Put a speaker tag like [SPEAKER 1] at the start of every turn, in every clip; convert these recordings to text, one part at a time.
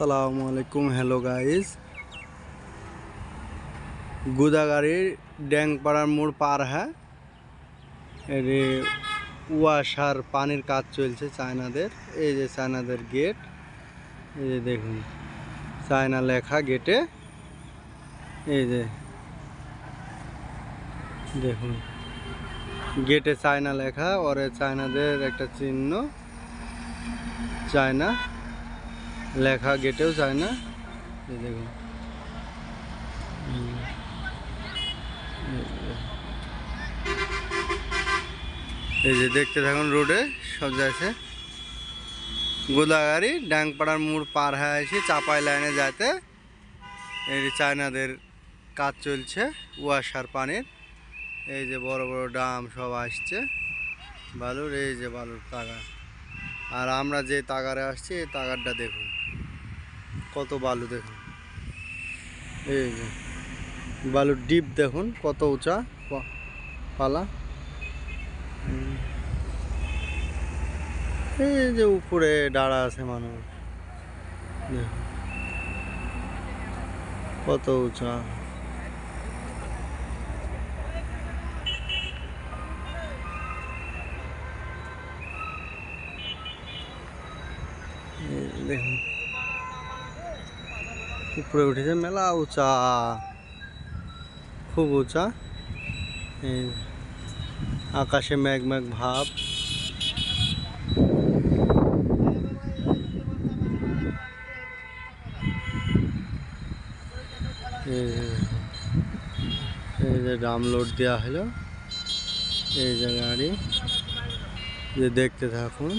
[SPEAKER 1] আসসালামু আলাইকুম। Hello guys, গোদাগাড়ির ড্যাংপাড়ার মোড় পার হ্যাঁ ওয়াসার পানির কাজ চলছে চায়নাদের। এই যে চায়নাদের গেট, এই যে দেখুন চায়না লেখা গেটে, এই যে দেখুন গেটে চায়না লেখা, ওরে চায়নাদের একটা চিহ্ন, চায়না লেখা গেটেও চায়না। এই দেখুন এই যে দেখতে থাকুন, রোডে সব যাচ্ছে গোদাগাড়ি ড্যাংপাড়ার মোড় পার হয়ে আসি চাপাই লাইনে যাতে। এই যে চায়নাদের কাজ চলছে ওয়াসার পানির। এই যে বড় বড় ড্রাম সব আসছে বালুর, এই যে বালুর তাগার। আর আমরা যে তাগারে আসছি এই তাগারটা দেখুন কত বালু, দেখুন এই যে বালুর ডিপ দেখুন কত উঁচা পালা। এই যে উপরে দাঁড়া আছে মানুষ, কত উঁচা। দেখুন উপরে উঠেছে, মেলা উঁচা, খুব উঁচা। এই আকাশে মেঘ মেঘ ভাব। এই যে ড্রাম লোড দেওয়া হলো, এই যে গাড়ি, যে দেখতে থাকুন।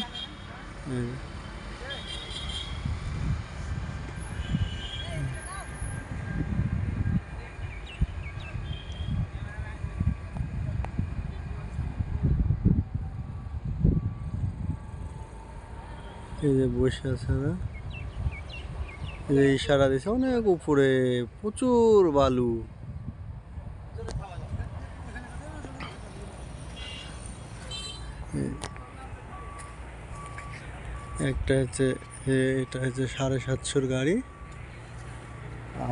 [SPEAKER 1] এই যে বসে আছে না, এই যে ইশারা দিছে, অনেক উপরে প্রচুর বালু। একটা হচ্ছে, এটা হচ্ছে 750 গাড়ি,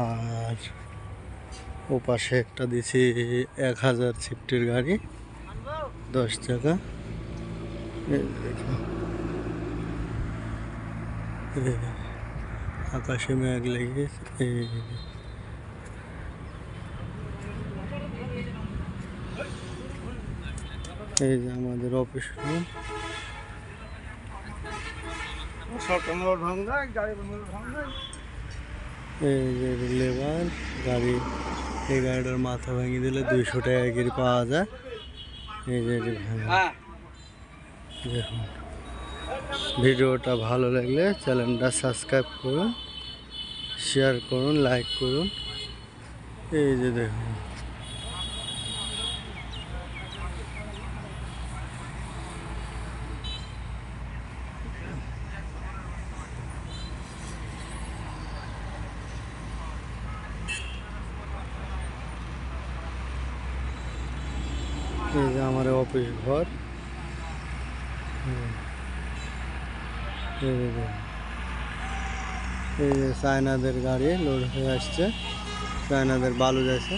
[SPEAKER 1] আর ও পাশে একটা দিছি 1000 সিফটের গাড়ি 10 টাকা। আকাশে মেঘ লেগে, এই যে আমাদের অফিস রুম। এই যে লেবার গাড়ি, এই গাড়িটার মাথা ভেঙে দিলে 200 টাকা করে পাওয়া যায়। এই যে দেখুন, ভিডিওটা ভালো লাগলে চ্যানেলটা সাবস্ক্রাইব করুন, শেয়ার করুন, লাইক করুন। এই যে দেখুন এই যে আমার অফিস ঘর। এই যে চায়নাদের গাড়ি লোড হয়ে আসছে, চায়নাদের বালু যাচ্ছে।